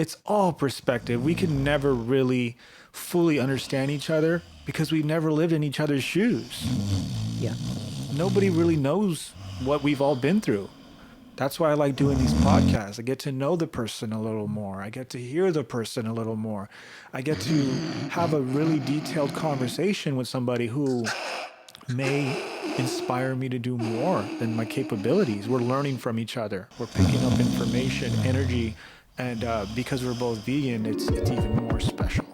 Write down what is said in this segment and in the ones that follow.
it's all perspective. We can never really fully understand each other because we've never lived in each other's shoes. Yeah. Nobody really knows what we've all been through. That's why I like doing these podcasts. I get to know the person a little more. I get to hear the person a little more. I get to have a really detailed conversation with somebody who may inspire me to do more than my capabilities. We're learning from each other. We're picking up information, energy, and because we're both vegan, it's even more special.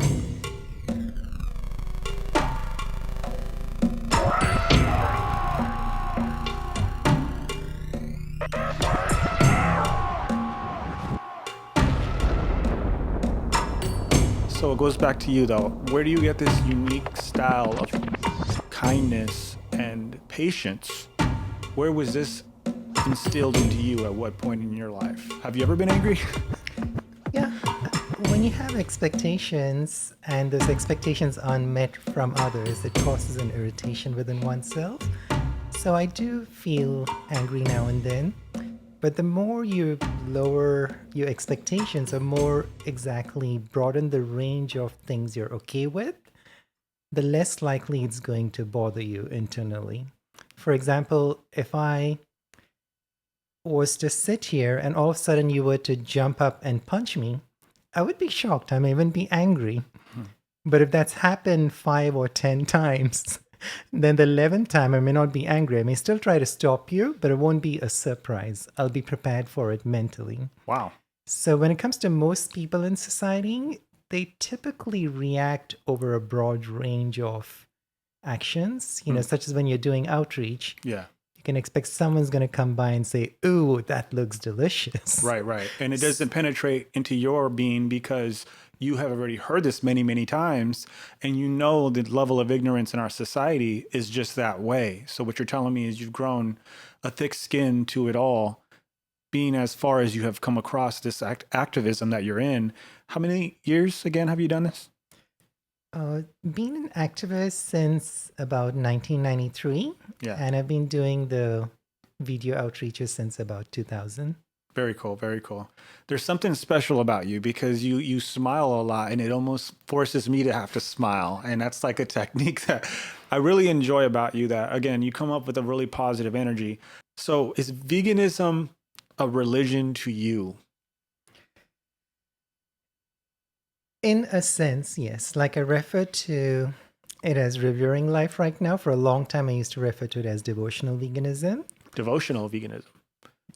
So it goes back to you though. Where do you get this unique style of kindness and patience? Where was this instilled into you at what point in your life? Have you ever been angry? Yeah. When you have expectations and those expectations aren't met from others, it causes an irritation within oneself. So I do feel angry now and then. But the more you lower your expectations or more exactly broaden the range of things you're okay with, the less likely it's going to bother you internally. For example, if I was to sit here and all of a sudden you were to jump up and punch me, I would be shocked. I may even be angry. But if that's happened 5 or 10 times, then the 11th time I may not be angry. I may still try to stop you, but it won't be a surprise. I'll be prepared for it mentally. Wow. So when it comes to most people in society, they typically react over a broad range of actions, such as when you're doing outreach. Yeah. You can expect someone's going to come by and say, "Ooh, that looks delicious." Right, right. And it doesn't penetrate into your being because you have already heard this many, many times, and you know the level of ignorance in our society is just that way. So what you're telling me is you've grown a thick skin to it all, being as far as you have come across this activism that you're in. How many years again have you done this? Been an activist since about 1993, Yeah. and I've been doing the video outreaches since about 2000. Very cool, very cool. There's something special about you because you smile a lot and it almost forces me to have to smile. And that's like a technique that I really enjoy about you, that again, you come up with a really positive energy. So is veganism a religion to you? In a sense, yes. Like I refer to it as revering life right now. For a long time, I used to refer to it as devotional veganism Devotional veganism.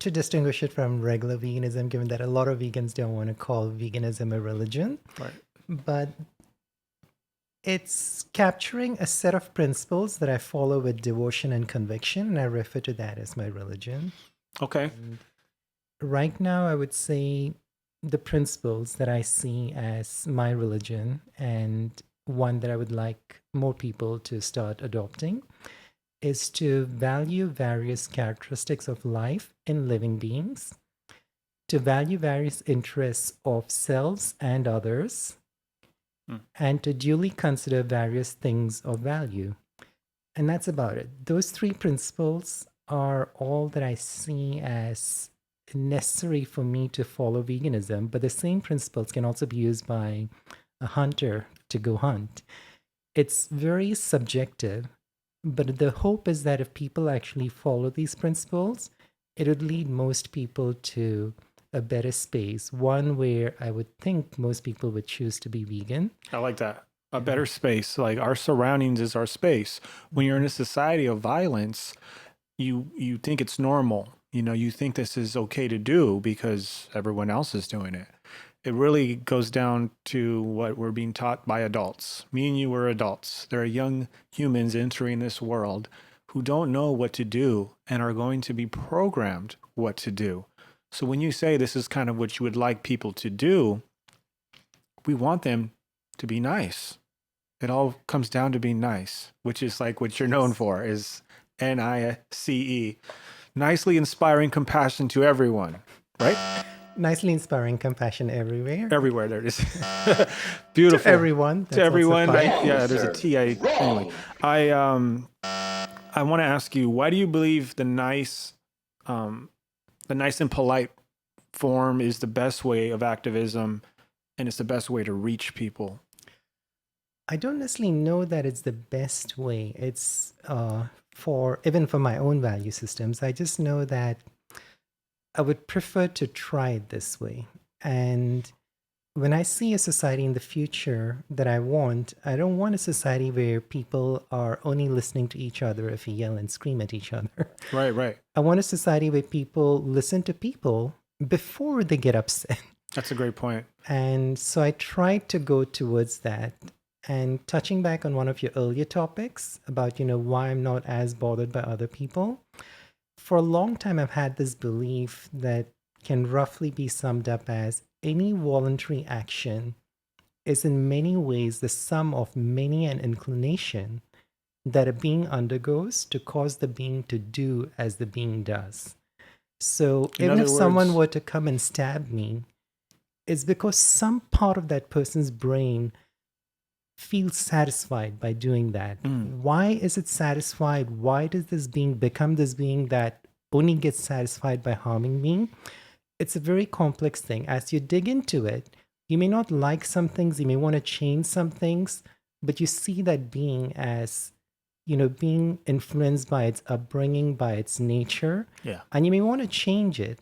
to distinguish it from regular veganism, given that a lot of vegans don't want to call veganism a religion. Right. But it's capturing a set of principles that I follow with devotion and conviction, and I refer to that as my religion. Okay. Right now, I would say the principles that I see as my religion and one that I would like more people to start adopting is to value various characteristics of life in living beings, to value various interests of selves and others, and to duly consider various things of value. And that's about it. Those three principles are all that I see as necessary for me to follow veganism, but the same principles can also be used by a hunter to go hunt. It's very subjective, but the hope is that if people actually follow these principles, it would lead most people to a better space, one where I would think most people would choose to be vegan. I like that. A better space. Like our surroundings is our space. When you're in a society of violence, you think it's normal. You think this is okay to do because everyone else is doing it. It really goes down to what we're being taught by adults. Me and you are adults. There are young humans entering this world who don't know what to do and are going to be programmed what to do. So when you say this is kind of what you would like people to do, we want them to be nice. It all comes down to being nice, which is like what you're known for, is NICE. Nicely inspiring compassion to everyone, right? Nicely inspiring compassion everywhere. Everywhere there it is. Beautiful. To everyone. To everyone. Fine. Yeah, there's a T. Anyway, I want to ask you, why do you believe the nice and polite form is the best way of activism and it's the best way to reach people. I don't necessarily know that it's the best way. It's for even for my own value systems. I just know that I would prefer to try it this way. And when I see a society in the future that I don't want a society where people are only listening to each other if we yell and scream at each other. Right, right. I want a society where people listen to people before they get upset. That's a great point. And so I tried to go towards that. And touching back on one of your earlier topics about, why I'm not as bothered by other people, for a long time I've had this belief that can roughly be summed up as any voluntary action is in many ways the sum of many an inclination that a being undergoes to cause the being to do as the being does. So In even if other someone words, were to come and stab me, it's because some part of that person's brain feels satisfied by doing that. Why is it satisfied? Why does this being become this being that only gets satisfied by harming me? It's a very complex thing. As you dig into it, you may not like some things, you may want to change some things, but you see that being as, being influenced by its upbringing, by its nature, yeah. and you may want to change it,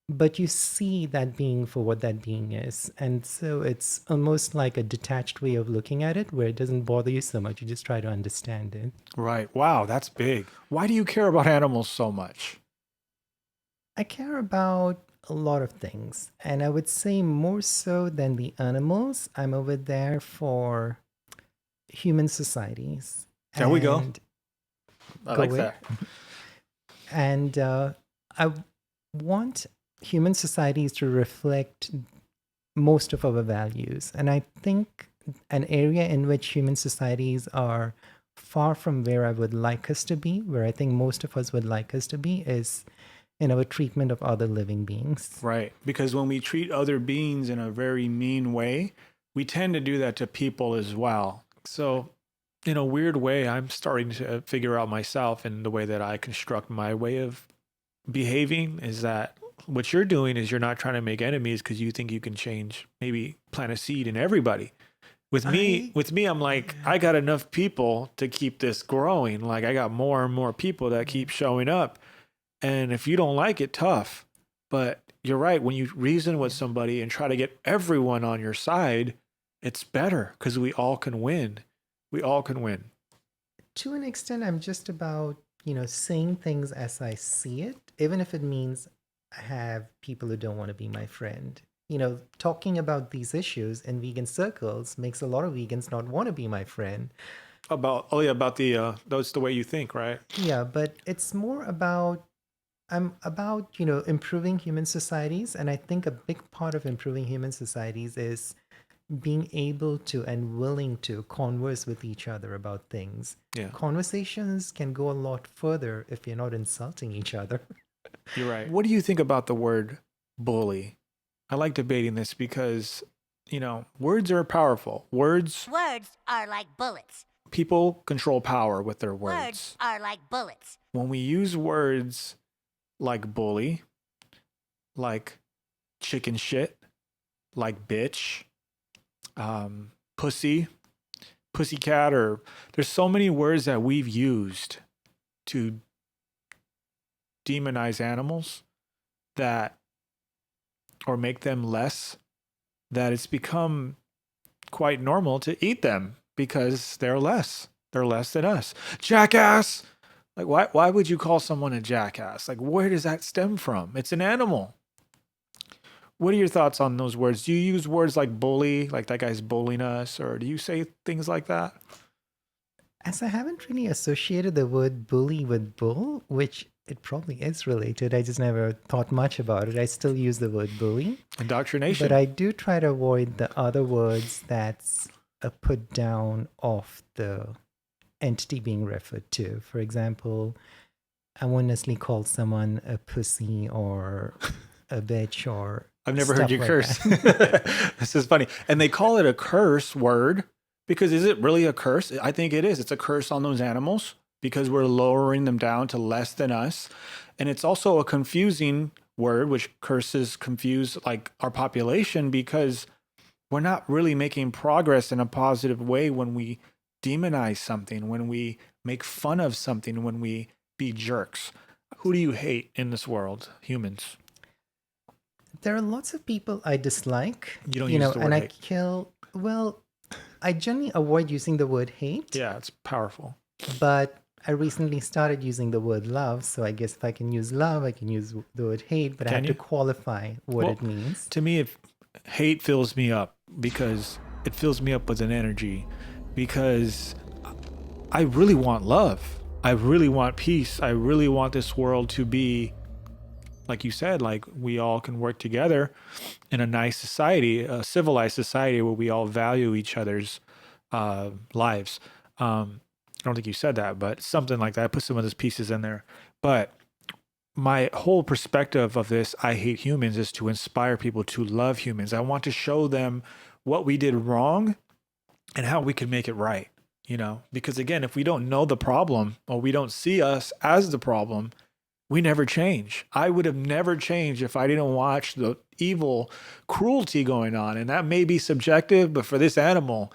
but you see that being for what that being is. And so it's almost like a detached way of looking at it where it doesn't bother you so much. You just try to understand it. Right. Wow, that's big. Why do you care about animals so much? I care about a lot of things. And I would say more so than the animals, I'm over there for human societies. There we go. And I go like away. that. And I want human societies to reflect most of our values. And I think an area in which human societies are far from where I would like us to be, where I think most of us would like us to be, is in our treatment of other living beings. Right. Because when we treat other beings in a very mean way, we tend to do that to people as well. So, in a weird way, I'm starting to figure out myself in the way that I construct my way of behaving is that what you're doing is you're not trying to make enemies because you think you can change, maybe plant a seed in everybody. With me, I'm like, I got enough people to keep this growing. Like I got more and more people that keep showing up. And if you don't like it, tough. But you're right. When you reason with somebody and try to get everyone on your side, it's better because we all can win. We all can win. To an extent, I'm just about, saying things as I see it, even if it means I have people who don't want to be my friend. Talking about these issues in vegan circles makes a lot of vegans not want to be my friend. About the that's the way you think, right? Yeah, but it's more about I'm about, improving human societies. And I think a big part of improving human societies is being able to and willing to converse with each other about things. Yeah, Conversations can go a lot further if you're not insulting each other. you're right. What do you think about the word bully? I like debating this because, words are powerful. Words are like bullets. People control power with their Words words. are like bullets. When we use words like bully, like chicken shit, like bitch, pussy, pussycat, or there's so many words that we've used to demonize animals that or make them less that it's become quite normal to eat them because they're less. They're less than us. Jackass. Like why would you call someone a jackass? Like where does that stem from? It's an animal. What are your thoughts on those words? Do you use words like bully, like that guy's bullying us, or do you say things like that? As I haven't really associated the word bully with bull, which it probably is related, I just never thought much about it. I still use the word bully. Indoctrination. But I do try to avoid the other words that's a put down of the entity being referred to. For example, I won't necessarily call someone a pussy or a bitch or I've never heard stuff you like curse. that. This is funny. And they call it a curse word because is it really a curse? I think it is. It's a curse on those animals because we're lowering them down to less than us. And it's also a confusing word, which curses confuse like our population because we're not really making progress in a positive way when we demonize something, when we make fun of something, when we be jerks. Who do you hate in this world? Humans. There are lots of people I dislike, You don't use the word and I hate. kill. Well, I generally avoid using the word hate, Yeah, it's powerful. but I recently started using the word love. So I guess if I can use love, I can use the word hate, but I Can have you? to qualify what Well, it means. To me, if hate fills me up because it fills me up with an energy because I really want love. I really want peace. I really want this world to be, like you said, like we all can work together in a nice society, a civilized society where we all value each other's lives. I don't think you said that, but something like that. I put some of those pieces in there. But my whole perspective of this, I hate humans, is to inspire people to love humans. I want to show them what we did wrong and how we can make it right, because again, if we don't know the problem or we don't see us as the problem, we never change. I would have never changed if I didn't watch the evil cruelty going on. And that may be subjective, but for this animal,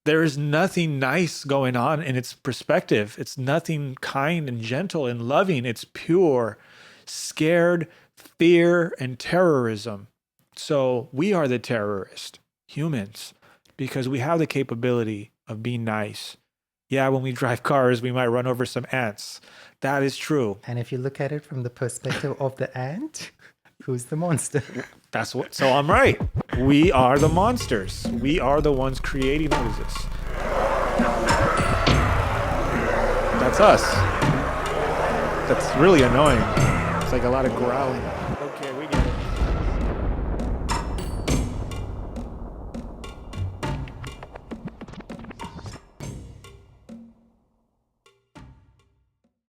there is nothing nice going on in its perspective. It's nothing kind and gentle and loving. It's pure, scared, fear, and terrorism. So we are the terrorist, humans, because we have the capability of being nice. Yeah, when we drive cars, we might run over some ants. That is true. And if you look at it from the perspective of the ant, who's the monster? So I'm right. We are the monsters. We are the ones creating. What is this? That's us. That's really annoying. It's like a lot of growling.